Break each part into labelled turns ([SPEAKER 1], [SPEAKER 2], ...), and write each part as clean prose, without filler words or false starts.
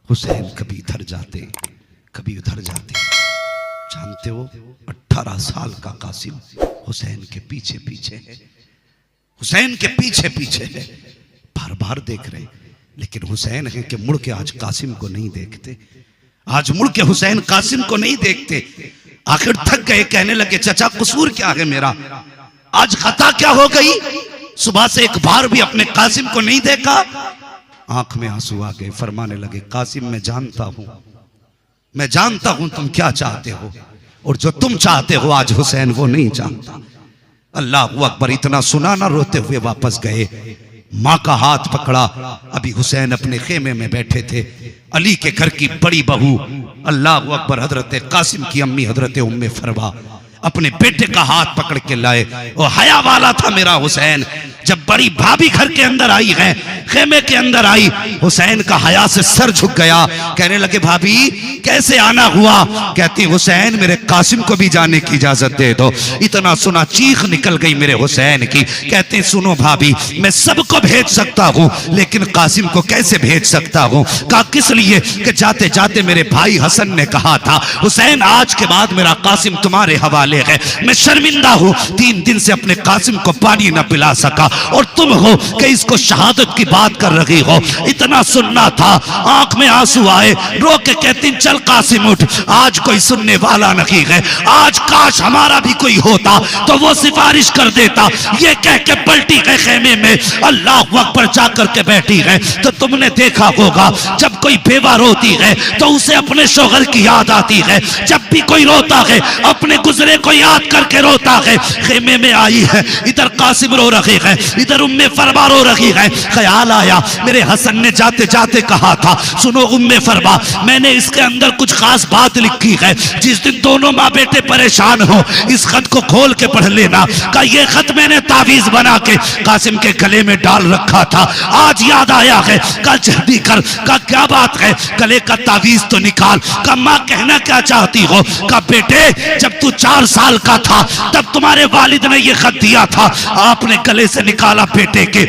[SPEAKER 1] हुसैन कभी इधर जाते कभी उधर जाते। जानते हो 18 साल का कासिम हुसैन के पीछे पीछे है, हुसैन के पीछे पीछे है, बार बार देख रहे, लेकिन हुसैन है कि मुड़ के आज कासिम को नहीं देखते, आज मुड़ के हुसैन कासिम को नहीं देखते। आखिर थक गए, कहने लगे चाचा कसूर क्या है मेरा, आज खता क्या हो गई, सुबह से एक बार भी अपने कासिम को नहीं देखा। आंख में आंसू आ गए, फरमाने लगे कासिम मैं जानता हूं तुम क्या चाहते हो, और जो तुम चाहते हो आज हुसैन वो नहीं चाहता। अल्लाह अकबर। इतना सुना ना, रोते हुए वापस गए, माँ का हाथ पकड़ा। अभी हुसैन अपने खेमे में बैठे थे, अली के घर की बड़ी बहू अल्लाह अकबर हजरत कासिम की अम्मी हजरत उम्मे फरवा अपने बेटे का हाथ पकड़ के लाए। वो हया वाला था मेरा हुसैन। जब बड़ी भाभी घर के अंदर आई है, खेमे के अंदर आई, हुसैन का हया से सर झुक गया। कहने लगे भाभी कैसे आना हुआ, कहती हुसैन मेरे कासिम को भी जाने की इजाजत दे दो। इतना सुना चीख निकल गई मेरे हुसैन की। कहते सुनो भाभी मैं सबको भेज सकता हूँ, लेकिन कासिम को कैसे भेज सकता हूँ। कहा किस लिए, कि जाते जाते मेरे भाई हसन ने कहा था हुसैन आज के बाद मेरा कासिम तुम्हारे हवाले है। मैं शर्मिंदा हूँ, 3 दिन से अपने कासिम को पानी न पिला सका, और तुम हो कि इसको शहादत की बात कर रही हो। इतना सुनना था, आंख में आंसू आए, रो के कहती चल कासिम उठ, आज कोई सुनने वाला नहीं है, आज काश हमारा भी कोई होता तो वो सिफारिश कर देता। ये कह के पलटी है खेमे में, अल्लाह अकबर जाकर के बैठी है। तो तुमने देखा होगा जब कोई बेवा रोती है तो उसे अपने शोहर की याद आती है, जब भी कोई रोता है अपने गुजरे को याद करके रोता है। खेमे में आई है, इधर कासिम रो रहे हैं, इधर उम्मे फरवा रो रही है। ख्याल आया मेरे हसन ने जाते जाते कहा था सुनो उम्मे फरवा मैंने इसके अंदर कुछ खास बात लिखी है, जिस दिन दोनों माँ बेटे परेशान हो इस खत को खोल के पढ़ लेना। का ये खत मैंने तावीज बना के कासिम के गले में डाल रखा था, आज याद आया है, कल जल्दी कर। का क्या बात है, गले का तावीज तो निकाल। का माँ कहना क्या चाहती हो। का बेटे जब तू 4 साल का था तब तुम्हारे वालिद ने ये खत दिया था, आपने गले से निकाला बेटे के।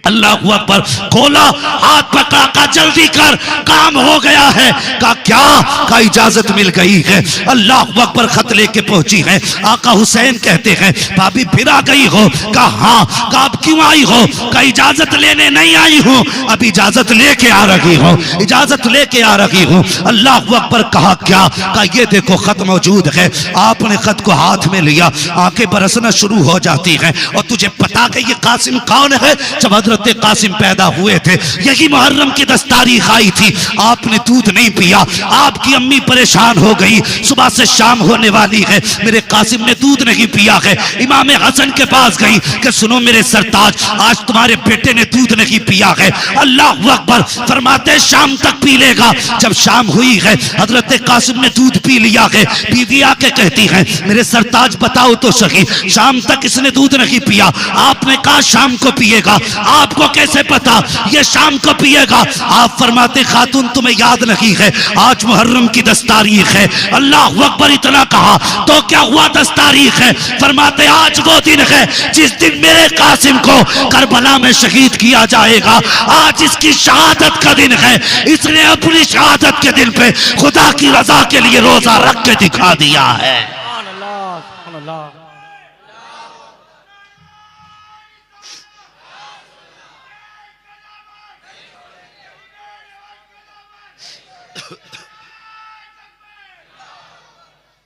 [SPEAKER 1] अल्लाह अकबर, खोला, हाथ पकड़ा, का जल्दी कर काम हो गया है। का क्या, का इजाजत मिल गई है। अल्लाह अकबर खत लेके पहुंची है। आका हुसैन कहते हैं भाभी फिर आ गई हो। का हाँ। का अब क्यों आई हो। का इजाजत लेने नहीं आई हूं, अब इजाजत लेके आ रही हूं, इजाजत लेके आ रही हूं। अल्लाह अकबर। कहा क्या। का ये देखो खत मौजूद है। आपने खत को हाथ में लिया, आंखें बरसना शुरू हो जाती हैं। और तुझे पता है ये कासिम कौन है। जब हजरत कासिम पैदा हुए थे यही मुहर्रम की 10 तारीख आई थी, आपने दूध नहीं पिया, आपकी अम्मी परेशान हो गई, सुबह से शाम होने वाली है, मेरे कासिम ने दूध नहीं पिया है। इमाम हसन के पास गई कि सुनो मेरे सरताज आज तुम्हारे बेटे ने दूध नहीं पिया है। अल्लाह अकबर। फरमाते शाम तक पी लेगा। जब शाम हुई है हजरत कासिम ने दूध पी लिया है। बीवी आके कहती है मेरे सरताज बताओ तो सही शाम तक इसने दूध नहीं पिया, आपने कहा शाम को पिएगा, आपको कैसे पता ये शाम को पिएगा। आप फरमाते खातून तुम्हें याद नहीं है आज मुहर्रम की 10 तारीख है। अल्लाह अकबर। इतना कहा तो क्या हुआ 10 तारीख है। फरमाते आज वो दिन है जिस दिन मेरे कासिम को करबला में शहीद किया जाएगा, आज इसकी शहादत का दिन है। इसने अपनी शहादत के दिन पे खुदा की रजा के लिए रोजा रख के दिखा दिया है।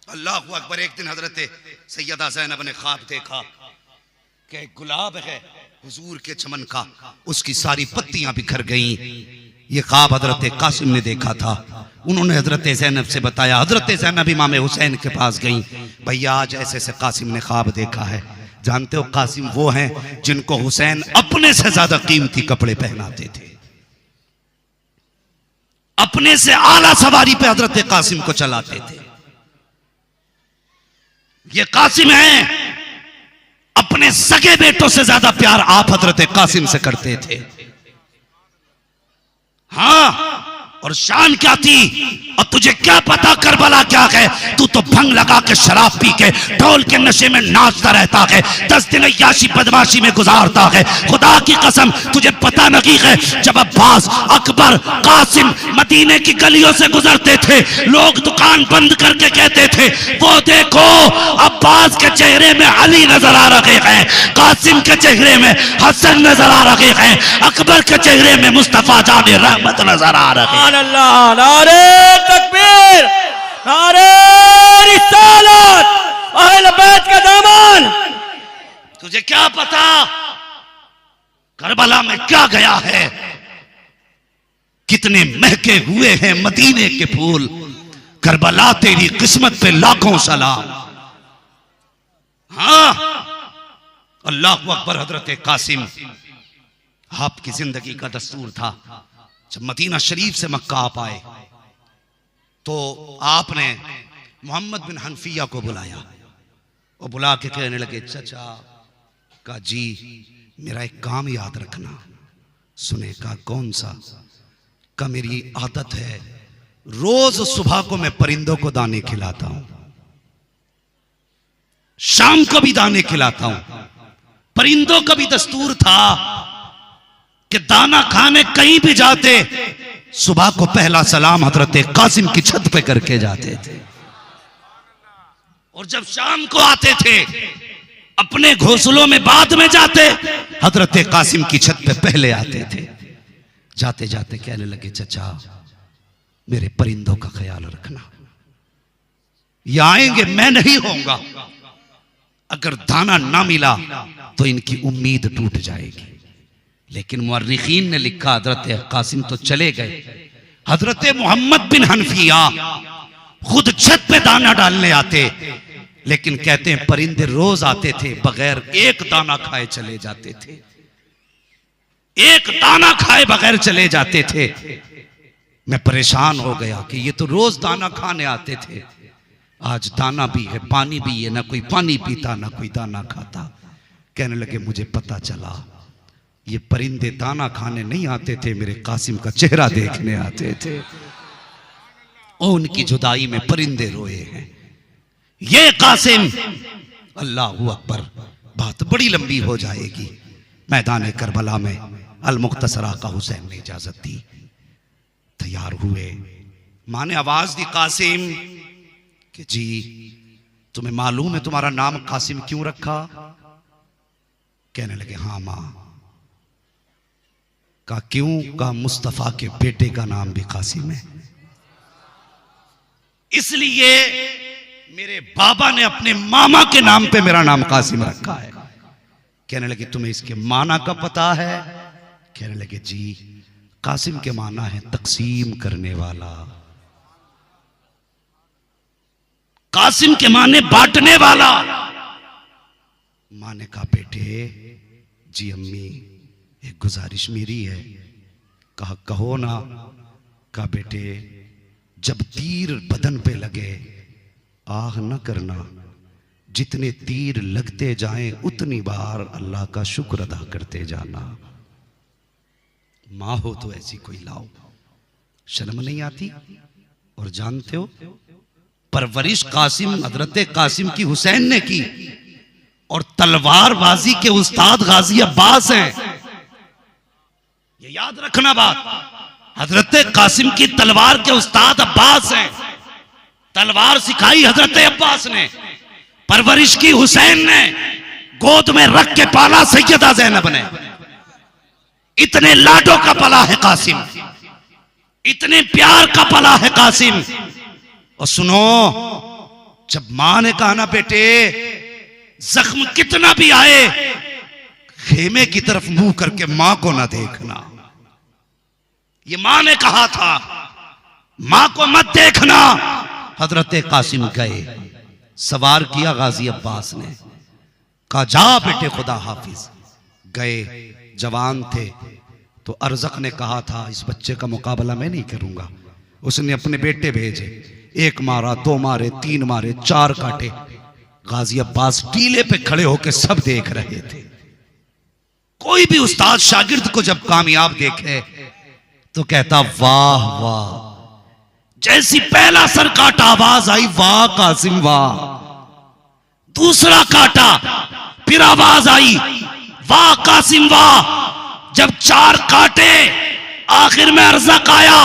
[SPEAKER 1] अल्लाह अकबर। एक दिन हजरत सैयदा ज़ैनब ने ख्वाब देखा कि एक गुलाब है हुजूर के चमन का, उसकी सारी पत्तियां बिखर गईं। ये ख्वाब हजरत कासिम ने देखा था। उन्होंने हजरत ज़ैनब से बताया, हजरत ज़ैनब इमाम हुसैन के पास गईं, भैया आज ऐसे से कासिम ने ख्वाब देखा है। जानते हो कासिम वो हैं जिनको हुसैन अपने से ज्यादा कीमती कपड़े पहनाते थे, अपने से आला सवारी पे हजरत कासिम को चलाते थे। ये कासिम है, अपने सगे बेटों से ज्यादा प्यार आप हजरत कासिम से करते थे। हाँ, और शान क्या थी, और तुझे क्या पता करबला क्या है? तू तो भंग लगा के शराब पी के ढोल के नशे में नाचता रहता है, 10 दिन याशी बदमाशी में गुजारता है। खुदा की कसम तुझे पता नहीं है, जब अब्बास, अकबर, कासिम मदीने की गलियों से गुजरते थे, लोग दुकान बंद करके कहते थे, वो देखो अब्बास के चेहरे में अली नजर आ रहे हैं, कासिम के चेहरे में हसन नजर आ रहे हैं, अकबर के चेहरे में मुस्तफा जाने रहमत नजर आ रहे हैं।
[SPEAKER 2] अल्लाह, नारे तकबीर, नारे रिसालत, अहले बैत का दामन।
[SPEAKER 1] तुझे क्या पता करबला में क्या गया है? कितने महके हुए हैं मदीने के फूल। करबला तेरी किस्मत पे लाखों सलाम। हाँ, अल्लाह अकबर। हजरत कासिम, आपकी जिंदगी का दस्तूर था, जब मदीना शरीफ से मक्का आप आए तो आपने मोहम्मद बिन हनफिया को बुलाया और बुला के कहने लगे, चचा का जी मेरा एक काम याद रखना। सुने का कौन सा? का मेरी आदत है, रोज सुबह को मैं परिंदों को दाने खिलाता हूं, शाम को भी दाने खिलाता हूं। परिंदों का भी दस्तूर था कि दाना खाने कहीं भी जाते, सुबह को पहला सलाम हजरत कासिम की छत पे करके जाते थे, और जब शाम को आते थे अपने घोंसलों में बाद में जाते, हजरत कासिम की छत पे पहले आते थे। जाते जाते कहने लगे, चचा मेरे परिंदों का ख्याल रखना, ये आएंगे, मैं नहीं होऊंगा, अगर दाना ना मिला तो इनकी उम्मीद टूट जाएगी। लेकिन मुअर्रिखीन ने लिखा हजरत कासिम तो चले गए, हजरत मोहम्मद बिन हनफिया खुद छत पे दाना डालने आते, लेकिन कहते हैं परिंदे रोज आते थे, बगैर एक दाना खाए चले जाते थे, एक दाना खाए बगैर चले जाते थे। मैं परेशान हो गया कि ये तो रोज दाना खाने आते थे, आज दाना भी है पानी भी है, ना कोई पानी पीता ना कोई दाना खाता। कहने लगे, मुझे पता चला ये परिंदे दाना खाने नहीं आते थे, मेरे कासिम का चेहरा देखने आते थे, और उनकी जुदाई में परिंदे रोए हैं। ये कासिम, अल्लाहू अकबर, बात बड़ी लंबी हो जाएगी। मैदान करबला में अल मुख्तसरा का हुसैन ने इजाजत दी, तैयार हुए, मां ने आवाज दी, कासिम कि जी तुम्हें मालूम है तुम्हारा नाम कासिम क्यों रखा? कहने लगे, हाँ मां। का क्यों? का मुस्तफा के बेटे का नाम भी कासिम है, इसलिए मेरे बाबा ने अपने मामा के नाम पे मेरा नाम कासिम रखा है। कहने लगे, तुम्हें इसके माना का पता है? कहने लगे, जी कासिम के माना है तकसीम करने वाला, कासिम के माने बांटने वाला। माँ ने कहा, बेटे जी अम्मी एक गुजारिश मेरी है। कहा, कहो ना। कहा, बेटे जब तीर बदन पे लगे आह न करना, जितने तीर लगते जाएं उतनी बार अल्लाह का शुक्र अदा करते जाना। माँ हो तो ऐसी कोई लाओ, शर्म नहीं आती? और जानते हो परवरिश कासिम, हजरत कासिम की हुसैन ने की, और तलवारबाजी के उस्ताद गाजी अब्बास हैं। ये याद रखना बात, हजरत कासिम की तलवार के उस्ताद अब्बास हैं। तलवार सिखाई हजरत अब्बास ने, परवरिश की हुसैन ने, गोद में रख के पाला सैयदा ज़ैनब ने। इतने लाडों का पला है कासिम, इतने प्यार का पला है कासिम। और सुनो, जब मां ने कहा ना, बेटे जख्म कितना भी आए खेमे की तरफ मुंह करके मां को ना देखना, ये मां ने कहा था, मां को मत देखना। हजरत कासिम गए, सवार किया गाजी अब्बास ने, कहा जा बेटे खुदा हाफिज। गए, जवान थे, तो अरजक ने कहा था इस बच्चे का मुकाबला मैं नहीं करूंगा। उसने अपने बेटे भेजे, एक मारा, दो मारे, तीन मारे, चार काटे। गाजी अब्बास टीले पे खड़े होकर सब देख रहे थे। कोई भी उस्ताद शागिर्द को जब कामयाब देखे तो कहता वाह वाह, जैसी पहला सर काटा आवाज आई वाह कासिम वाह। दूसरा काटा फिर आवाज आई वाह कासिम वाह। जब 4 काटे आखिर में अरज़क आया।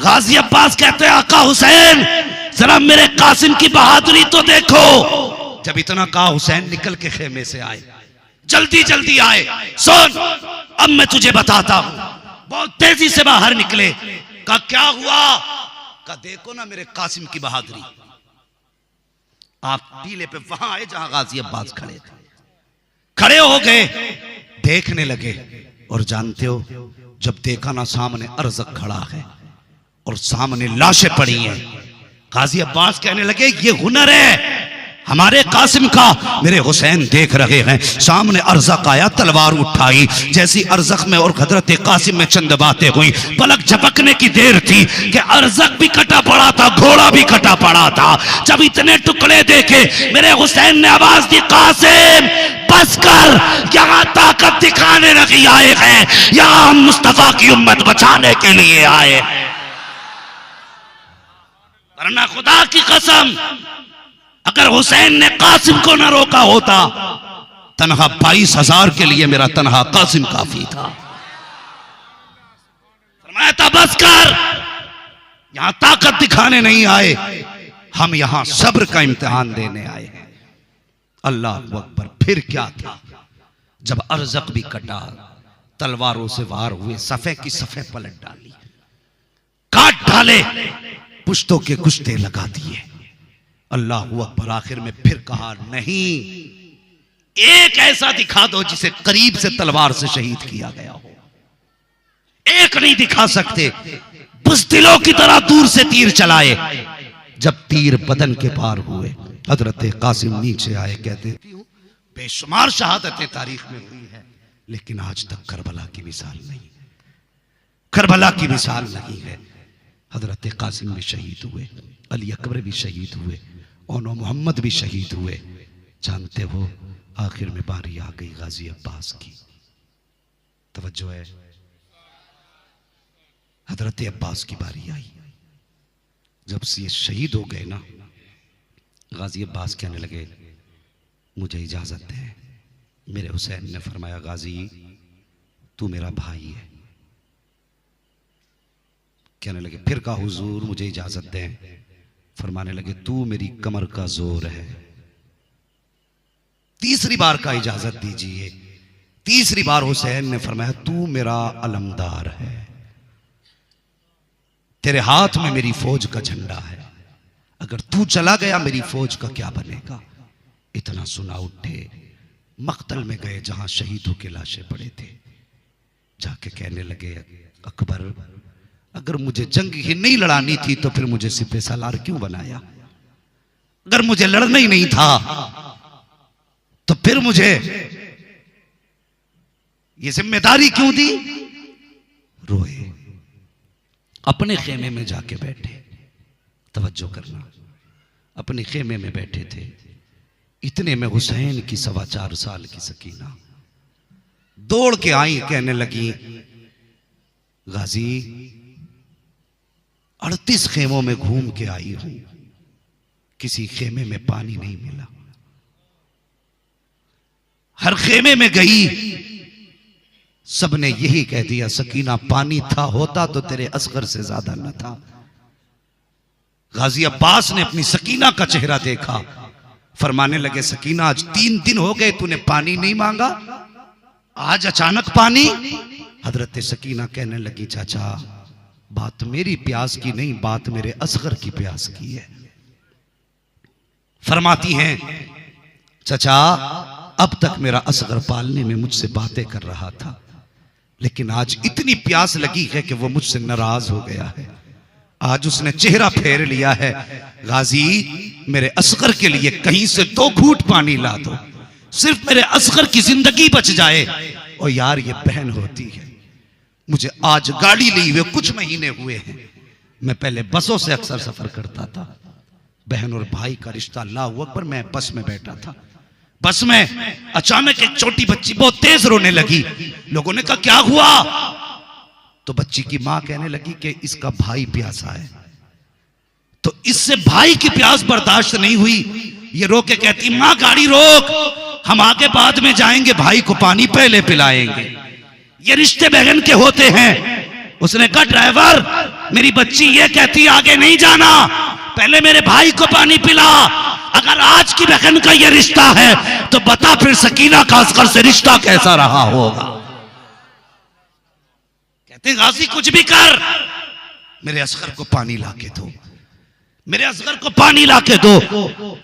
[SPEAKER 1] गाजी अब्बास कहते हैं आका हुसैन जरा मेरे कासिम की बहादुरी तो देखो। जब इतना कहा हुसैन निकल के खेमे से आए, जल्दी जल्दी आए। सुन अब मैं तुझे बताता हूं। बहुत तेजी से बाहर निकले। कहा क्या हुआ? कहा देखो ना मेरे कासिम की बहादुरी। आप टीले पे वहां आए जहां गाजी अब्बास खड़े थे। खड़े हो गए, देखने लगे। और जानते हो जब देखा ना सामने अरज़क खड़ा है और सामने लाशें पड़ी हैं, गाजी अब्बास कहने लगे ये हुनर है हमारे कासिम का। मेरे हुसैन देख रहे हैं सामने अरज़क आया, तलवार उठाई। जैसी अरज़क में और हजरत कासिम में चंद बातें हुई। पलक झपकने की देर थी कि अरज़क भी कटा पड़ा था, घोड़ा भी कटा पड़ा था। जब इतने टुकड़े देखे मेरे हुसैन ने आवाज दी कासिम बस कर, यहां ताकत दिखाने नहीं आए हैं, यहां हम मुस्तफा की उम्मत बचाने के लिए आए हैं। वरना खुदा की कसम अगर हुसैन ने कासिम को न रोका होता, तनहा 22,000 के लिए मेरा तनहा कासिम काफी था। फरमाया था बस कर, यहां ताकत दिखाने नहीं आए, हम यहां सब्र का इम्तिहान देने आए हैं। अल्लाह अकबर। फिर क्या था? जब अरज़क भी कटा, तलवारों से वार हुए, सफ़े की सफ़े पलट डाली, काट डाले, पुश्तों के कुश्ते लगा दिए। अल्लाह अकबर। आखिर में फिर कहा नहीं, एक ऐसा दिखा दो जिसे करीब से तलवार से शहीद किया गया हो। एक नहीं दिखा सकते, बुज़दिलों की तरह दूर से तीर चलाए। जब तीर बदन के पार हुए, हजरत कासिम नीचे आए। कहते बेशुमार शहादतें तारीख में हुई है, लेकिन आज तक करबला की मिसाल नहीं है। करबला की मिसाल नहीं है। हजरत कासिम भी शहीद हुए, अली अकबर भी शहीद हुए, ओनो मोहम्मद भी शहीद हुए। जानते हो आखिर में बारी आ गई गाजी अब्बास की। तवज्जो है, हजरत अब्बास की बारी आई। जब से ये शहीद हो गए ना, गाजी अब्बास कहने लगे मुझे इजाजत है। मेरे हुसैन ने फरमाया गाजी तू मेरा भाई है। कहने लगे फिर कहा हुजूर मुझे इजाजत दें। फरमाने लगे तू मेरी कमर का जोर है। तीसरी बार का इजाजत दीजिए। तीसरी बार हुसैन ने फरमाया तू मेरा अलमदार है, तेरे हाथ में मेरी फौज का झंडा है, अगर तू चला गया मेरी फौज का क्या बनेगा। इतना सुना उठे, मक्तल में गए जहां शहीदों के लाशें पड़े थे। जाके कहने लगे अकबर अगर मुझे जंग ही नहीं लड़ानी थी तो फिर मुझे सिपह सालार क्यों बनाया? अगर मुझे लड़ना ही नहीं था तो फिर मुझे ये जिम्मेदारी क्यों दी? रोए, अपने खेमे में जाके बैठे। तवज्जो करना, अपने खेमे में बैठे थे। इतने में हुसैन की 4.25 साल की सकीना दौड़ के आई। कहने लगी गाजी 38 खेमों में घूम के आई हूं, किसी खेमे में पानी नहीं मिला। हर खेमे में गई, सबने यही कह दिया सकीना पानी था होता तो तेरे असगर से ज्यादा न था। गाजी अब्बास ने अपनी सकीना का चेहरा देखा, फरमाने लगे सकीना आज 3 दिन हो गए तूने पानी नहीं मांगा, आज अचानक पानी। हजरत सकीना कहने लगी चाचा बात मेरी प्यास की नहीं, बात मेरे असगर की प्यास की है। फरमाती हैं चाचा अब तक मेरा असगर पालने में मुझसे बातें कर रहा था, लेकिन आज इतनी प्यास लगी है कि वो मुझसे नाराज हो गया है। आज उसने चेहरा फेर लिया है। गाजी मेरे असगर के लिए कहीं से 2 घूंट पानी ला दो, सिर्फ मेरे असगर की जिंदगी बच जाए। और यार ये बहन होती है, मुझे आज गाड़ी ली हुए कुछ महीने हुए हैं। मैं पहले बसों से अक्सर सफर करता था, बहन और भाई का रिश्ता अल्लाह अकबर। मैं बस में बैठा था, बस में अचानक एक छोटी बच्ची बहुत तेज रोने लगी। लोगों ने कहा क्या हुआ? तो बच्ची की मां कहने लगी कि इसका भाई प्यासा है। तो इससे भाई की प्यास बर्दाश्त नहीं हुई, ये रो के कहती मां गाड़ी रोक, हम आगे बाद में जाएंगे, भाई को पानी पहले पिलाएंगे, ये रिश्ते बहन के होते हैं। उसने कहा ड्राइवर मेरी बच्ची ये कहती आगे नहीं जाना, पहले मेरे भाई को पानी पिला। अगर आज की बहन का ये रिश्ता है तो बता फिर सकीना का असगर से रिश्ता कैसा रहा होगा। कहते गाजी कुछ भी कर, मेरे असगर को पानी लाके दो, मेरे असगर को पानी लाके दो।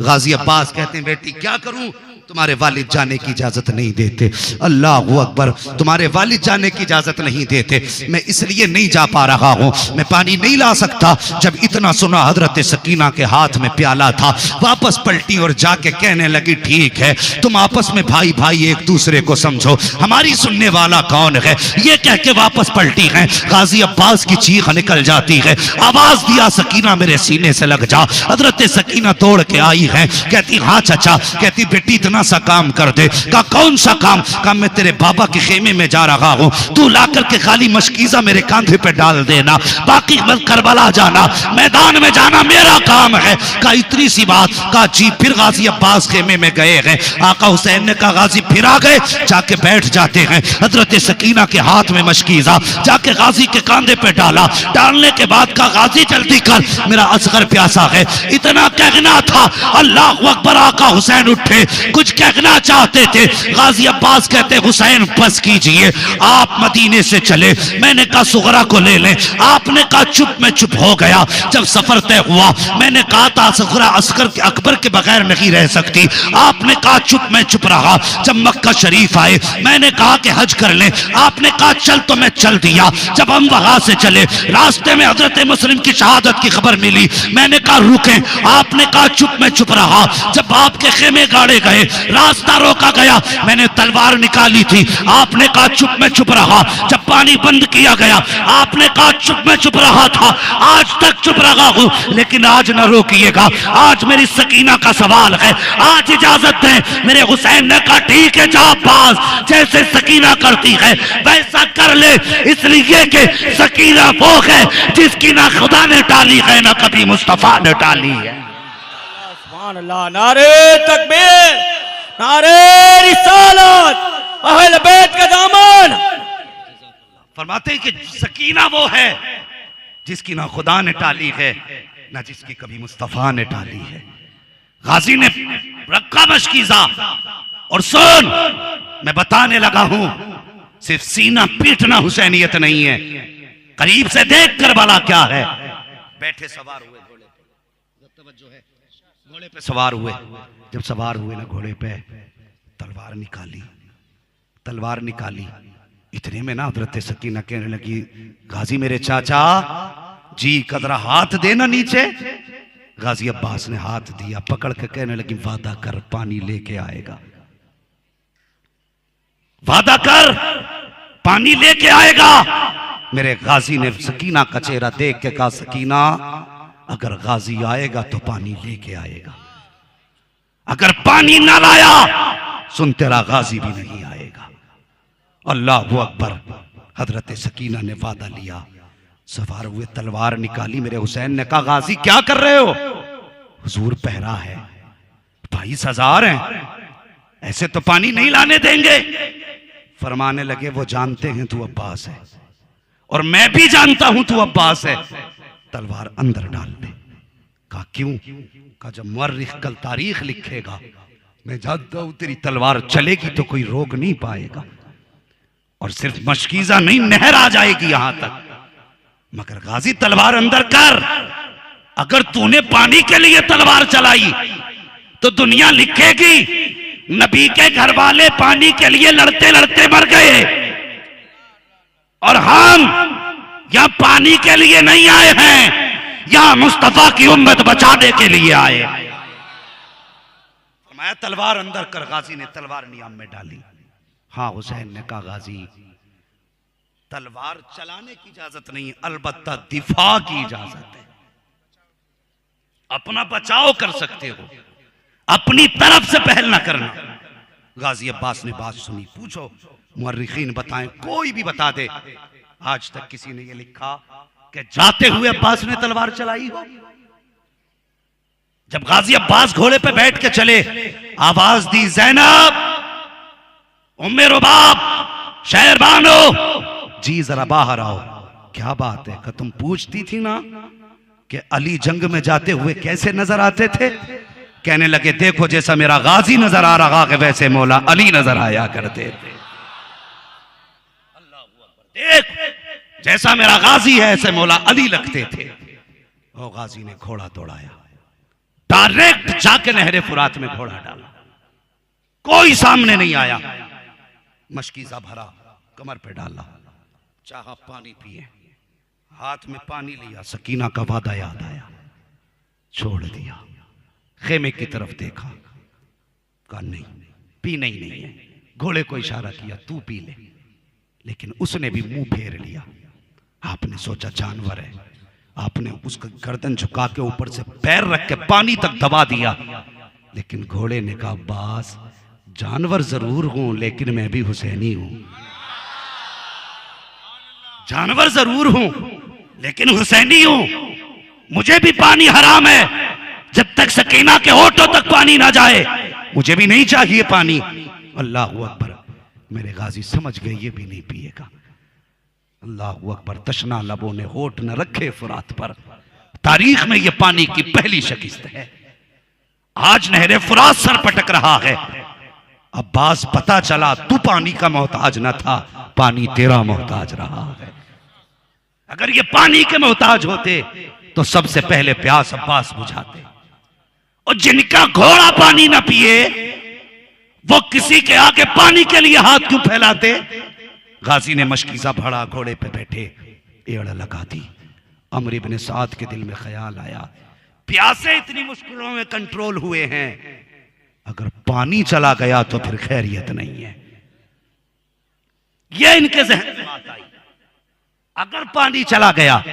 [SPEAKER 1] गाजी अब्बास कहते हैं बेटी क्या करूं, तुम्हारे वालिद जाने की इजाजत नहीं देते। अल्लाह अकबर, तुम्हारे वालिद जाने की इजाजत नहीं देते, मैं इसलिए नहीं जा पा रहा हूं, मैं पानी नहीं ला सकता। जब इतना सुना हजरत सकीना के हाथ में प्याला था, वापस पलटी और जाके कहने लगी ठीक है तुम आपस में भाई भाई एक दूसरे को समझो, हमारी सुनने वाला कौन है। ये कह के वापस पलटी है। गाजी अब्बास की चीख निकल जाती है, आवाज दिया सकीना मेरे सीने से लग जा। हजरत सकीना दौड़ के आई है, कहती हाँ चाचा। कहती बेटी इतना सा काम कर दे। का कौन सा काम? का मैं तेरे बाबा के खेमे में जा रहा हूं, तू ला करके खाली मशकीजा मेरे कांधे पे डाल देना, बाकी मत करबला जाना, मैदान में जाना मेरा काम है। का इतनी सी बात? का जी। फिर गाजी अब्बास खेमे में गए हैं। आका हुसैन ने कहा गाजी फिर आ गए, जाके बैठ जाते हैं। हजरत सकीना के हाथ में मशकीजा जाके गाजी के कांधे पे डाला। डालने के बाद का गाजी जल्दी कर मेरा असगर प्यासा है। इतना कहना था, अल्लाह अकबर। आका हुसैन उठे, कुछ कहना चाहते थे। गाजी अब्बास कहते हुसैन बस कीजिए, आप मदीने से चले, मैंने कहा सुगरा को ले लें। आपने कहा चुप, में चुप हो गया। जब सफर तय हुआ मैंने कहा था सुगरा असगर के अकबर के बगैर नहीं रह सकती, आपने कहा चुप, मैं चुप रहा। जब मक्का शरीफ आए मैंने कहा कि हज कर लें, आपने कहा चल, तो मैं चल दिया। जब हम वहां से चले रास्ते में हजरत मुस्लिम की शहादत की खबर मिली, मैंने कहा रुकें, आपने कहा चुप, मैं चुप रहा। जब आपके खेमे गाड़े गए, रास्ता रोका गया, मैंने तलवार निकाली थी, आपने कहा चुप, मैं चुप रहा। जब पानी बंद किया गया आपने कहा चुप, मैं चुप रहा था। आज तक चुप रहा हूं, लेकिन आज न रोकिएगा, आज मेरी सकीना का सवाल है, आज इजाजत दें। मेरे हुसैन ने कहा ठीक है जा अब्बास, जैसे सकीना करती है वैसा कर ले, इसलिए कि सकीना वो है जिसकी ना खुदा ने टाली है ना कभी मुस्तफा ने टाली है।
[SPEAKER 2] सुभान अल्लाह, नारे तकबीर, नारे रिसालत, अहले बैत का दामन।
[SPEAKER 1] फरमाते हैं कि सकीना वो है जिसकी ना खुदा ने टाली है ना जिसकी कभी मुस्तफा ने टाली है। गाजी ने रखा मशकीजा और सुन, मैं बताने लगा हूं, सिर्फ सीना पीटना हुसैनियत नहीं है, करीब से देख कर वाला क्या है। बैठे सवार हुए घोड़े पे, तवज्जो है, घोड़े पे सवार हुए। जब सवार हुए ना घोड़े पे, तलवार निकाली, तलवार निकाली। इतने में ना हजरत सकीना कहने लगी गाजी मेरे चाचा जी कदरा हाथ देना नीचे। गाजी अब्बास ने हाथ दिया, पकड़ के कहने लगी वादा कर पानी लेके आएगा, वादा कर पानी लेके आएगा। मेरे गाजी ने सकीना का चेहरा देख के कहा सकीना अगर गाजी आएगा तो पानी लेके आएगा, अगर पानी ना लाया सुन तेरा गाजी भी नहीं आएगा। अल्लाह अकबर। हजरत सकीना ने वादा लिया, सवार हुए, तलवार निकाली। मेरे हुसैन ने कहा गाजी क्या कर रहे हो? हुजूर पहरा है, 22,000 हैं, ऐसे तो पानी नहीं लाने देंगे। फरमाने लगे वो जानते हैं तू अब्बास है और मैं भी जानता हूं तू अब्बास है, तलवार अंदर डाल दे। कहा क्यों? कहा जब मुअर्रिख कल तारीख लिखेगा मैं जानता हूं तेरी तलवार चलेगी तो कोई रोक नहीं पाएगा, और सिर्फ मशकीजा नहीं नहर आ जाएगी यहां तक। मगर गाजी तलवार अंदर कर, अगर तूने पानी के लिए तलवार चलाई तो दुनिया लिखेगी नबी के घर वाले पानी के लिए लड़ते लड़ते मर गए और हम यहां पानी के लिए नहीं आए हैं, यहां मुस्तफा की उम्मत बचाने के लिए आए। मैं तलवार अंदर कर। गाजी ने तलवार नियाम में डाली। हाँ हुसैन ने कहा गाजी तलवार चलाने की इजाजत नहीं, अलबत्ता दिफा की इजाजत है, अपना बचाव कर सकते हो, अपनी तरफ से पहल ना करना। गाजी अब्बास ने बात सुनी। पूछो मुअर्रिखीन बताएं, कोई भी बता दे आज तक किसी ने ये लिखा कि जाते हुए अब्बास ने तलवार चलाई हो? जब गाजी अब्बास घोड़े पे बैठ के चले, आवाज दी, ज़ैनब, उम्मे रुबाब, शहरबानो, जी जरा बाहर आओ। क्या बात है कि तुम पूछती थी ना कि अली जंग में जाते हुए कैसे नजर आते थे? कहने लगे देखो जैसा मेरा गाजी नजर आ रहा है वैसे मौला अली नजर आया करते थे। देख जैसा मेरा गाजी है ऐसे मौला अली लगते थे। वो गाजी ने घोड़ा दौड़ाया, डायरेक्ट जाके नहरे फुरात में घोड़ा डाला, कोई सामने नहीं आया। मशकीजा भरा, कमर पे डाला, चाहा पानी पिए, हाथ में पानी लिया, सकीना का वादा याद आया, छोड़ दिया। खेमे की तरफ देखा, कहा नहीं पीना ही नहीं है। घोड़े को इशारा किया तू पी ले, लेकिन उसने भी मुंह फेर लिया। आपने सोचा जानवर है, आपने उसका गर्दन झुका के ऊपर से पैर रख के पानी तक दबा दिया, लेकिन घोड़े ने कहा बास जानवर जरूर हूं लेकिन मैं भी हुसैनी हूं। जानवर जरूर हूं लेकिन हुसैनी हूं, मुझे भी पानी हराम है। जब तक सकीना के होठों तक पानी ना जाए मुझे भी नहीं चाहिए पानी। अल्लाह अकबर, मेरे गाजी समझ गए ये भी नहीं पिएगा। अल्लाह अकबर, तशना लबों ने होठ न रखे फुरात पर। तारीख में ये पानी की पहली शिकस्त है। आज नहरे फुरात सर पटक रहा है। अब्बास पता चला तू पानी का मोहताज न था, पानी तेरा मोहताज रहा है। अगर ये पानी के मोहताज होते तो सबसे पहले प्यास अब्बास बुझाते। और जिनका घोड़ा पानी ना पिए वो किसी के आगे पानी के लिए हाथ क्यों फैलाते? गाजी ने मशकीजा भरा, घोड़े पे बैठे, एड़ लगा दी। अमर इब्न साद के दिल में ख्याल आया प्यासे इतनी मुश्किलों में कंट्रोल हुए हैं, अगर पानी चला गया तो फिर खैरियत नहीं है। यह इनके ज़हन में बात आई, अगर पानी चला गया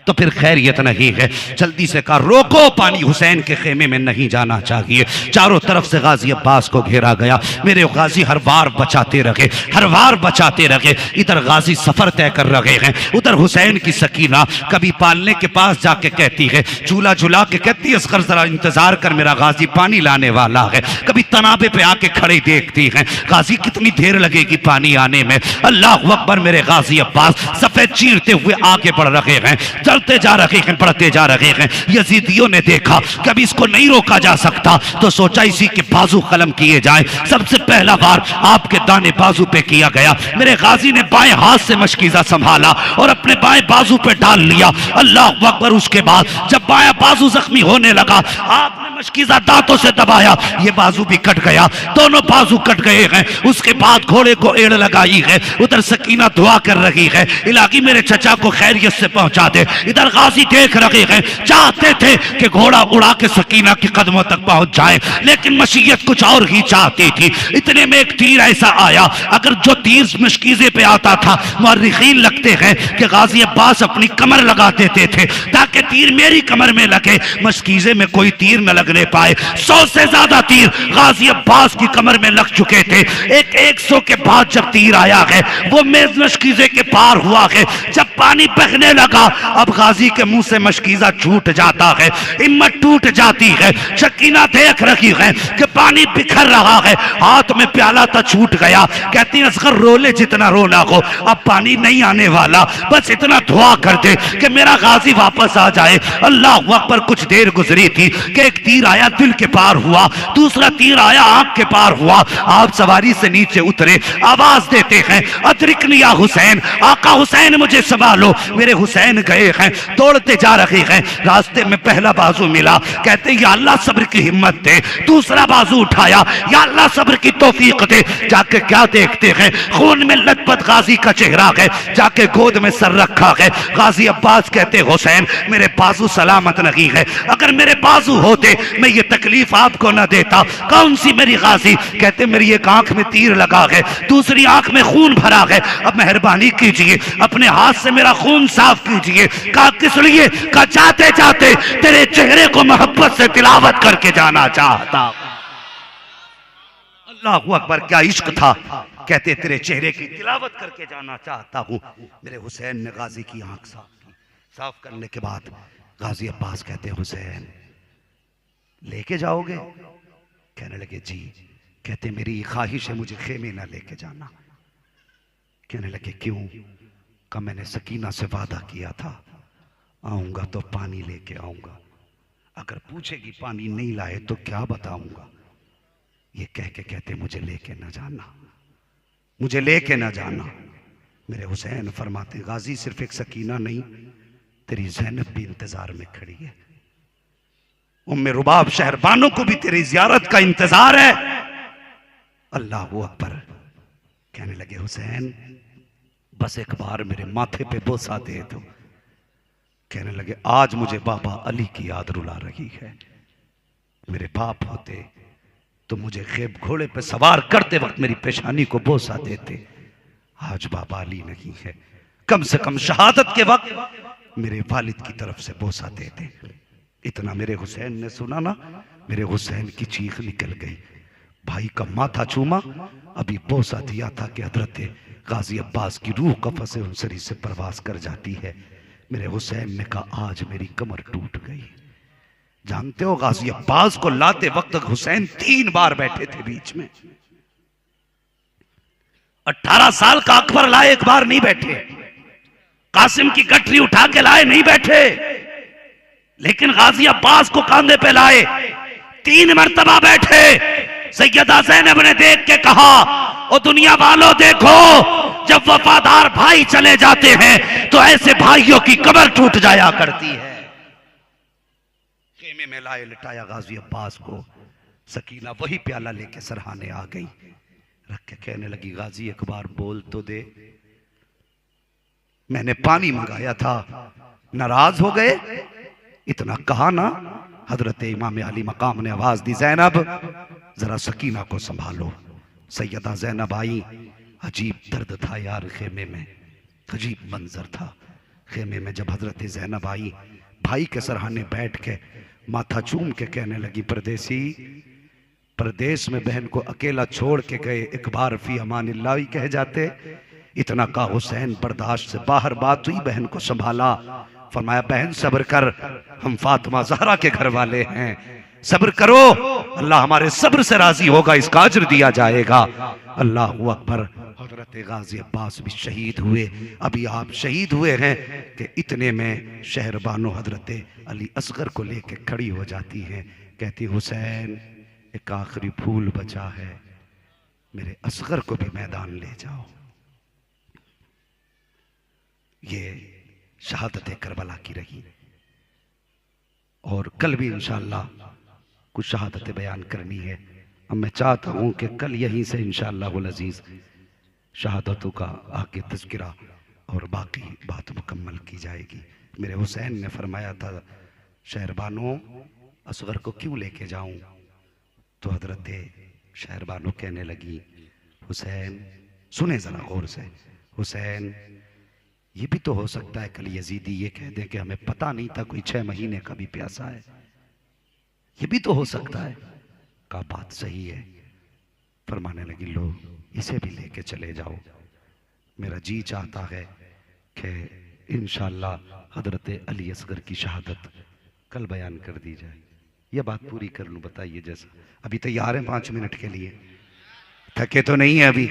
[SPEAKER 1] तो फिर खैरियत नहीं है। जल्दी से कहा रोको, पानी हुसैन के खेमे में नहीं जाना चाहिए। चारों तरफ से गाजी अब्बास को घेरा गया। मेरे गाजी हर बार बचाते रहे, हर बार बचाते रहे। इधर गाजी सफर तय कर रहे हैं, उधर हुसैन की सकीना कभी पालने के पास जाके कहती है, झूला झुला के कहती है असगर जरा इंतजार कर, मेरा गाजी पानी लाने वाला है। कभी तनाबे पे आके खड़े देखती है गाजी कितनी देर लगेगी पानी आने में। अल्लाह अकबर, मेरे गाजी अब्बास सफेद चीरते हुए आगे बढ़ रहे हैं, चलते जा रहे हैं, बढ़ते जा रहे हैं। यजीदियों ने देखा कभी इसको नहीं रोका जा सकता तो सोचा इसी के बाजू कलम किए जाए। सबसे पहला वार आपके दाने बाजू पे किया गया। मेरे गाजी ने बाएं हाथ से मशकीजा संभाला और अपने बाएं बाजू पे डाल लिया। अल्लाह अकबर, उसके बाद जब बायां बाजू जख्मी होने लगा आपने मशकीजा दांतों से दबाया, ये बाजू भी कट गया, दोनों बाजू कट गए हैं। उसके बाद घोड़े को एड़ लगाई है। उधर सकीना दुआ कर रही है, इलाकी मेरे चचा को खैरियत से पहुंचा दे। इधर गाजी देख रहे हैं, चाहते थे कि घोड़ा उड़ा के सकीना के कदमों तक पहुंच जाए, लेकिन मशीयत कुछ और ही चाहती थी। इतने में एक तीर ऐसा आया, अगर जो तीर मशकीजे पे आता था मुअर्रिखीन लगते हैं कि गाजी अब्बास अपनी कमर लगा देते थे ताकि तीर मेरी कमर में लगे, मशकीजे में कोई तीर न लगने पाए। 100 से ज्यादा तीर गाजी अब्बास की कमर में लग चुके थे। 100 के बाद जब तीर आया है वो मेज मशकीजे के पार हुआ है। जब पानी बहने लगा अब गाजी के मुंह से मशकीजा छूट जाता है, हिम्मत टूट जाती है। शकीना देख रही है कि पानी बिखर रहा है, हाथ में प्याला तो छूट गया। कहती है असगर रो ले जितना रोना हो, अब पानी नहीं आने वाला, बस इतना दुआ कर दे कि मेरा गाजी वापस आ जाए। अल्लाह अकबर, कुछ देर गुजरी थी कि एक तीर आया दिल के पार हुआ, दूसरा तीर आया आंख के पार हुआ। आप सवारी से नीचे उतरे, आवाज देते हैं अदरिकनी या हुसैन, आका हुसैन मुझे संभालो। मेरे हुसैन गए हैं, दौड़ते जा रहे हैं। रास्ते में पहला बाजू मिला, कहते या अल्लाह सब्र की हिम्मत दे। दूसरा बाजू उठाया, या अल्लाह सब्र की तौफीक दे। जाके क्या देखते हैं, खून में लथपथ गाजी का चेहरा है, जाके गोद में सर रखा है। गाजी अब्बास कहते हुसैन मेरे बाजू सलामत नहीं है, अगर मेरे बाजू होते मैं ये तकलीफ आपको ना देता। कौन सी मेरी गाजी? कहते मेरी एक आंख में तीर लगा है, दूसरी आंख में खून भरा है, अब मेहरबानी कीजिए अपने हाथ से मेरा खून साफ कीजिए। कहा किस लिए? कहा जाते जाते तेरे चेहरे को मोहब्बत से तिलावत करके जाना चाहता। अल्लाह अकबर, क्या इश्क था। कहते तेरे चेहरे की तिलावत करके जाना चाहता हूं। मेरे हुसैन ने गाजी की आंख साफ की। साफ करने के बाद गाजी अब्बास कहते हुसैन लेके जाओगे? कहने लगे जी। कहते मेरी ख्वाहिश है मुझे खेमे ना लेके जाना। कहने लगे क्यों? कहा मैंने सकीना से वादा किया था आऊंगा तो पानी लेके आऊंगा, अगर पूछेगी पानी नहीं लाए तो क्या बताऊंगा। ये कह के कहते मुझे लेके ना जाना, मुझे लेके ना जाना। मेरे हुसैन फरमाते गाजी सिर्फ एक सकीना नहीं, तेरी ज़ैनब भी इंतजार में खड़ी है, उम्मे रुबाब शहरबानों को भी तेरी जियारत का इंतजार है। अल्लाह अकबर। कहने लगे हुसैन बस एक बार मेरे माथे पे बोसा दे दो। कहने लगे आज मुझे बाबा अली की याद रुला रही है, मेरे बाप होते तो मुझे खेब घोड़े पे सवार करते वक्त मेरी पेशानी को बोसा देते। आज बाबा अली नहीं है, कम से कम शहादत के वक्त मेरे वालिद की तरफ से बोसा देते। इतना मेरे हुसैन ने सुना ना, मेरे हुसैन की चीख निकल गई। भाई का माथा चूमा, अभी बोसा दिया था कि हजरत गाजी अब्बास की रूह कफ़स उनसरी से परवास कर जाती है। मेरे हुसैन ने कहा आज मेरी कमर टूट गई। जानते हो गाजी अब्बास को लाते वक्त हुसैन 3 बार बैठे थे बीच में। 18 साल का अकबर लाए, एक बार नहीं बैठे। कासिम की गठरी उठा के लाए, नहीं बैठे। लेकिन गाजी अब्बास को कांधे पे लाए, 3 मरतबा बैठे। सैयदा ज़ैनब ने देख के कहा ओ दुनिया वालों देखो, जब वफादार भाई चले जाते हैं तो ऐसे भाइयों की कमर टूट जाया करती है। खेमे में लाए, लिटाया गाजी अब्बास को। सकीना वही प्याला लेके सरहाने आ गई, रख के कहने लगी गाजी एक बार बोल तो दे, मैंने पानी मंगाया था, नाराज हो गए? इतना कहा ना, हजरत इमाम अली मकाम ने आवाज दी ज़ैनब जरा सकीना को संभालो। सैयदा ज़ैनब आई। अजीब दर्द था यार खेमे में, अजीब मंजर था खेमे में। जब हजरत ज़ैनब आई, भाई के सरहाने बैठ के माथा चूम के कहने लगी परदेसी, परदेश में बहन को अकेला छोड़ के गए, एक बार फी अमानिल्लाह ही कह जाते। इतना का हुसैन बर्दाश्त से बाहर बात हुई, बहन को संभाला। फरमाया बहन सब्र कर, हम फातिमा ज़हरा के घर वाले हैं, सब्र करो, अल्लाह हमारे सब्र से राजी होगा, इसका अज्र दिया जाएगा। अल्लाह अकबर। हजरत गाजी अब्बास भी शहीद हुए। अभी आप शहीद हुए हैं कि इतने में शहरबानो हजरत अली असगर को लेके खड़ी हो जाती हैं, कहती हुसैन एक आखिरी फूल बचा है, मेरे असगर को भी मैदान ले जाओ। ये शहादत करबला की रही। और कल भी इंशाअल्लाह कुछ शहादतें बयान करनी है। अब मैं चाहता हूं कि कल यहीं से इंशाअल्लाह अज़ीज़ शहादतों का आगे तज़किरा और बाकी बात मुकम्मल की जाएगी। मेरे हुसैन ने फरमाया था शहरबानो असगर को क्यों लेके जाऊं? तो हजरत शहरबानो कहने लगी हुसैन सुने जरा गौर से, हुसैन ये भी तो हो सकता है कल यजीदी ये कह दें कि हमें पता नहीं था कोई 6 महीने का भी प्यासा है, ये भी तो हो सकता है। का बात सही है। फरमाने लगी लो इसे भी लेके चले जाओ, मेरा जी चाहता है कि इंशाअल्लाह हजरत अली असगर की शहादत कल बयान कर दी जाए। यह बात पूरी कर लूं, बताइए जैसा। अभी तैयार हैं 5 मिनट के लिए? थके तो नहीं है अभी?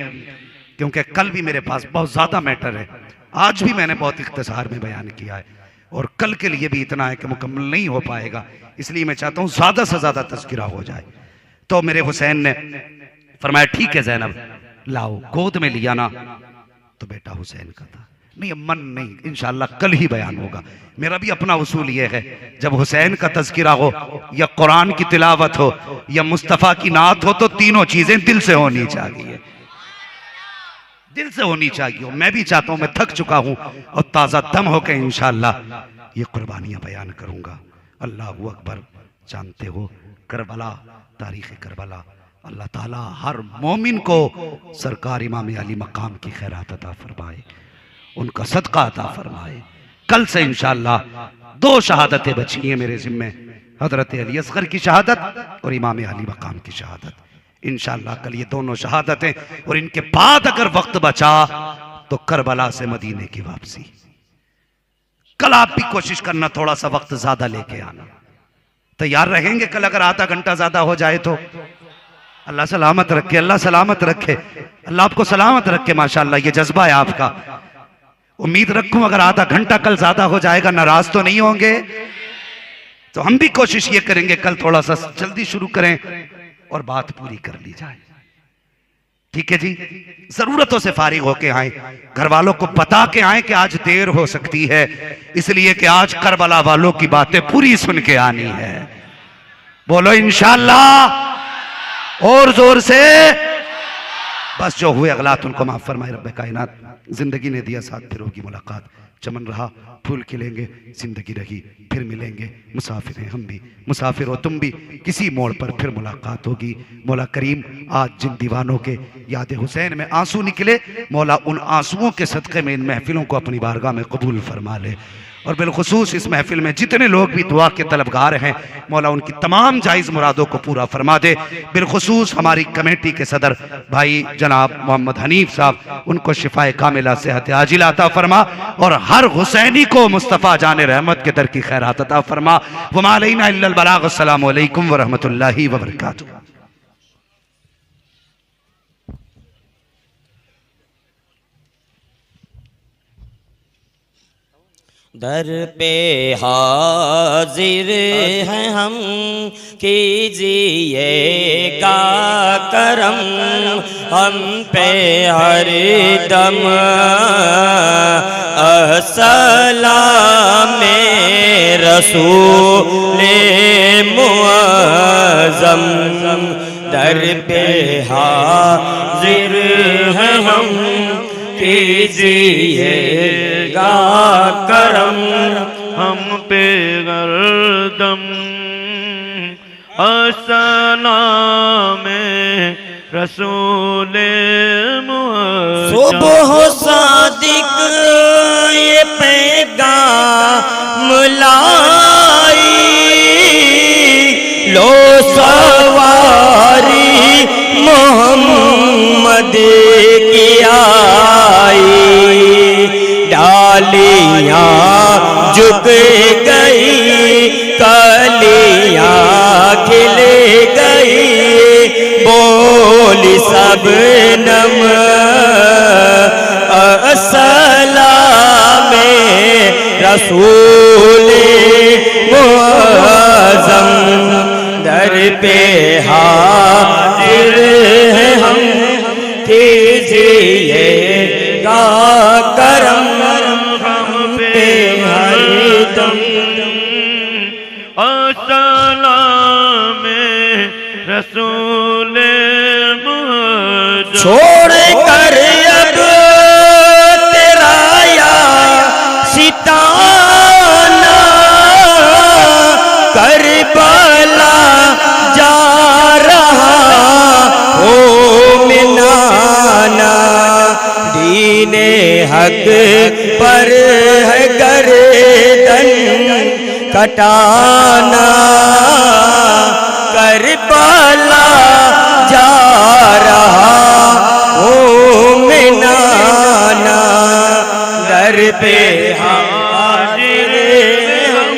[SPEAKER 1] क्योंकि कल भी मेरे पास बहुत ज्यादा मैटर है, आज भी मैंने बहुत इख्तिसार में बयान किया है और कल के लिए भी इतना है कि मुकम्मल नहीं हो पाएगा, इसलिए मैं चाहता हूं ज्यादा से ज्यादा तज़किरा हो जाए। तो मेरे हुसैन ने फरमाया ठीक है ज़ैनब लाओ, गोद में लिया ना तो बेटा हुसैन का था। नहीं मन नहीं, इंशाअल्लाह कल ही बयान होगा। मेरा भी अपना उसूल ये है, जब हुसैन का तज़किरा हो या कुरान की तिलावत हो या मुस्तफ़ा की नात हो तो तीनों चीजें दिल से होनी चाहिए, दिल से होनी चाहिए। मैं भी चाहता हूं, मैं थक चुका हूं और ताज़ा दम होकर इंशाअल्लाह ये कुर्बानियां बयान करूंगा। अल्लाह अकबर। जानते हो करबला, तारीख़ करबला, अल्लाह ताला हर मोमिन को सरकार इमाम अली मकाम की खैरात अता फरमाए, उनका सदका अता फरमाए। कल से इंशाअल्लाह 2 शहादतें बची हैं मेरे ज़िम्मे, हजरत अली असगर की शहादत और इमाम अली मकाम की शहादत। इंशाअल्लाह कल ये दोनों शहादतें, और इनके बाद अगर वक्त बचा तो करबला से मदीने की वापसी। कल आप भी कोशिश करना थोड़ा सा वक्त ज्यादा लेके आना, तैयार रहेंगे कल अगर आधा घंटा ज्यादा हो जाए तो? अल्लाह सलामत रखे, अल्लाह सलामत रखे, अल्लाह आपको सलामत रखे। माशाअल्लाह ये जज्बा है आपका। उम्मीद रखूं अगर आधा घंटा कल ज्यादा हो जाएगा, नाराज तो नहीं होंगे? तो हम भी कोशिश ये करेंगे कल थोड़ा सा जल्दी शुरू करें और बात पूरी कर ली जाए। ठीक है जी, जरूरतों से फारिग होके आए, घर वालों को बता के आए कि आज देर हो सकती है, इसलिए कि आज करबला वालों की बातें पूरी सुन के आनी है। बोलो इंशाअल्लाह और जोर से। बस जो हुए अगलात उनको माफ फरमाए रब्बे कायनात। जिंदगी ने दिया साथ, फिर होगी मुलाकात। चमन रहा फूल खिलेंगे, जिंदगी रही फिर मिलेंगे। मुसाफिर हैं हम भी, मुसाफिर हो तुम भी, किसी मोड़ पर फिर मुलाकात होगी। मौला करीम आज जिन दीवानों के याद हुसैन में आंसू निकले, मौला उन आंसुओं के सदक़े में इन महफिलों को अपनी बारगाह में कबूल फरमा ले। और बिलखुसूस इस महफिल में जितने लोग भी दुआ के तलबगार हैं, मौला उनकी तमाम जायज़ मुरादों को पूरा फरमा दे। बिलखुसूस हमारी कमेटी के सदर भाई जनाब मोहम्मद हनीफ साहब, उनको शिफाए कामिला सेहत आजिला अता फरमा और हर हुसैनी को मुस्तफ़ा जाने रहमत के दर की खैरात अता फरमा। वमा अलैना इल्लल बलाग। अस्सलामु अलैकुम व रहमतुल्लाहि व बरकातुहू।
[SPEAKER 3] दर पे हाजिर हैं हम, कीजिएगा करम हम पे हर दम। अस्सलाम रसूले मुअज़्ज़म। दर पे हाजिर हैं हम, कीजिएगा करम
[SPEAKER 4] हम पे गर्दम। अस्सलाम रसूले मुअज़्ज़म।
[SPEAKER 3] सुबह सादिक ये पैगाम लाई, लो सवारी मोहम्मद की आई। डालियाँ झुक गई, कलियाँ खिल गई, बोली सबनम अस्सलाम रसूले मुअज़्ज़म। दर पे हाजिर हैं हम, कीजिएगा करम
[SPEAKER 4] हम पे
[SPEAKER 3] हर दम।
[SPEAKER 4] अस्सलाम रसूले मुअज़्ज़म।
[SPEAKER 3] छोड़ कर अब तेरा या सिताना, करबला जा रहा हो मिनाना। दीने हक पर है गर्दन कटाना, करबला जा रहा हो मिनाना। दर पे
[SPEAKER 4] हाजिर हम,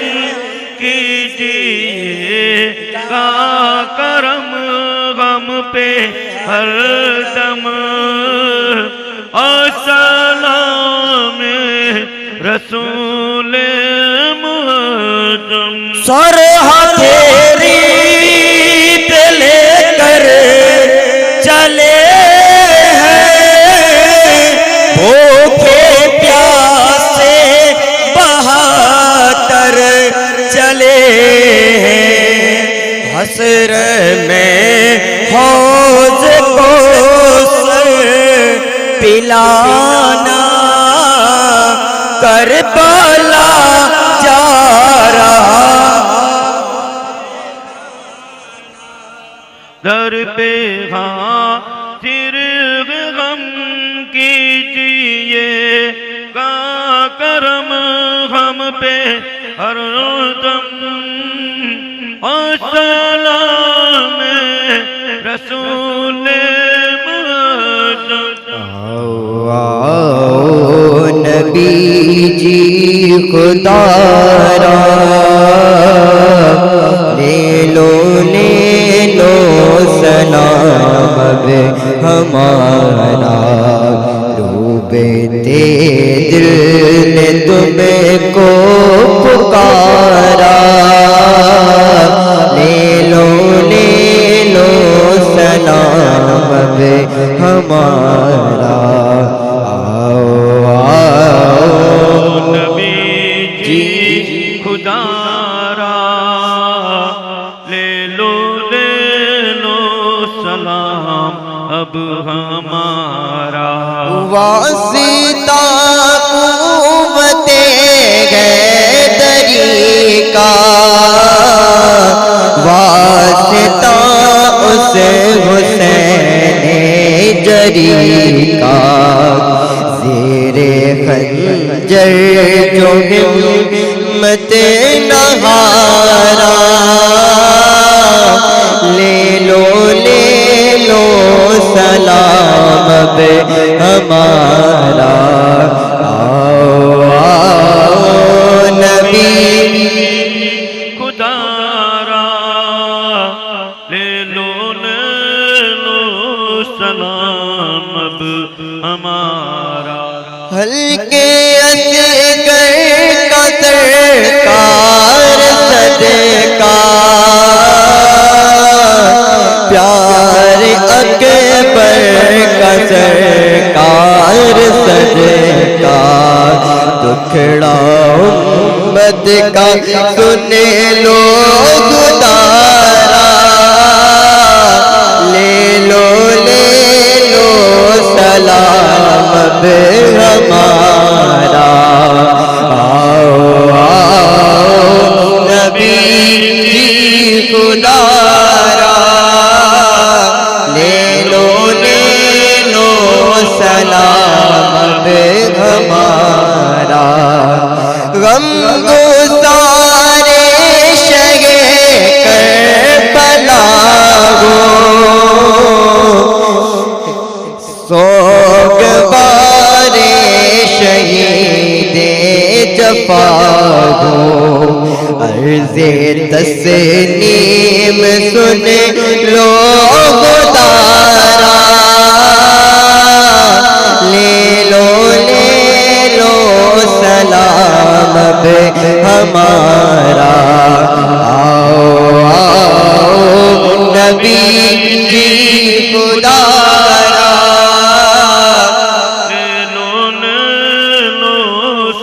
[SPEAKER 4] कीजिएगा करम हम पे हर दम। अस्सलाम रसूले मुअज़्ज़म।
[SPEAKER 3] सर हथेरी पे लेकर चले हैं, भूखे प्यासे बहातर चले हैं। हसर में हौज को पिलाना, करबला जा रहा।
[SPEAKER 4] दर पे हाजिर गम कीजिएगा करम हम पे हर दम। अस्सलाम रसूले मुअज़्ज़म।
[SPEAKER 3] नबी जी खुदा रा ले
[SPEAKER 4] ले लो सलाम अब हमारा।
[SPEAKER 3] वासिता कुव्वते हैदरी का, वासिता उस हुसैन जरी का, ज़ेरे खंजर जो हिम्मत नहारा, ले लो सलाम अब हमारा। आओ आओ नबी
[SPEAKER 4] खुदारा, ले लो सलाम अब हमारा।
[SPEAKER 3] हल्के असगर का सरकार सदका, प्यार अकबर का सरकार सदका, दुखड़ा उम्मत का सुने लो गुदारा, ले लो सलाम अब हमारा। आओ आओ नबी जी खुदारा, ले लो सलाम अब हमारा। गम गुसारे शगे करबला हो, सोगवारे शहीदे जफा हो, अर्ज़े तस्नीम सुन लो गुदारा, ले लो सलाम अब हमारा। आओ आओ नबी जी खुदारा,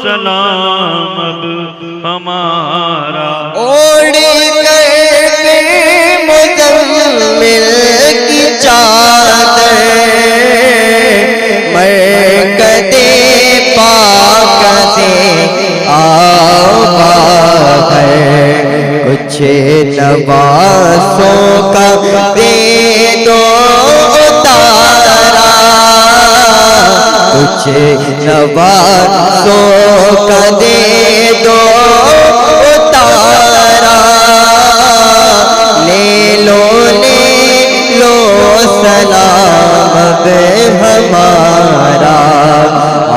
[SPEAKER 4] सलाम अब हमारा।
[SPEAKER 3] ओढ़ कर मुज़म्मिल की चादर, मरकते पाक से आओ बाहर, कुछ नवासों का दे दो उतारा, कुछ नवासों का दे दो उतारा, ले लो सलाम अब हमारा।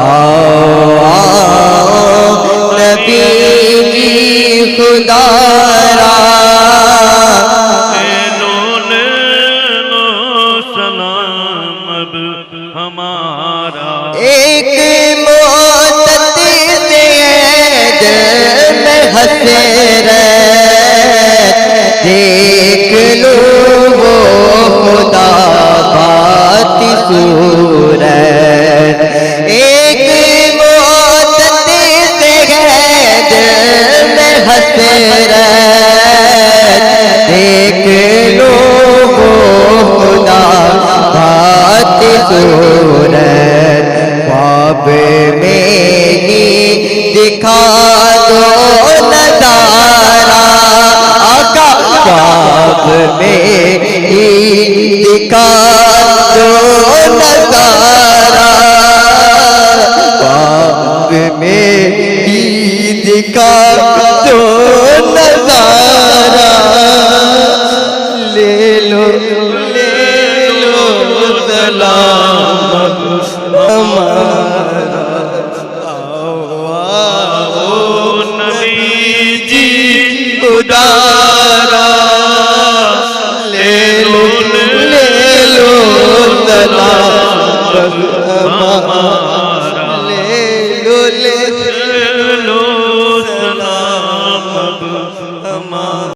[SPEAKER 3] आओ आओ नबी जी खुदारा,
[SPEAKER 4] सलाम अब हमारा।
[SPEAKER 3] एक मोहब्बत से दिल में हसरत, देख लो वो खुदा बाती सूरत, एक मोहब्बत से दिल में हसरत, देख लो वो खुदा बाती सूरत, ख्वाब में ही दिखा दो नजारा, आका ख्वाब में ही दिखा दो नजारा, ख्वाब में ही दिखा दो नजारा, ले लो सलाम हमारा। आओ आओ नबी जी खुदारा,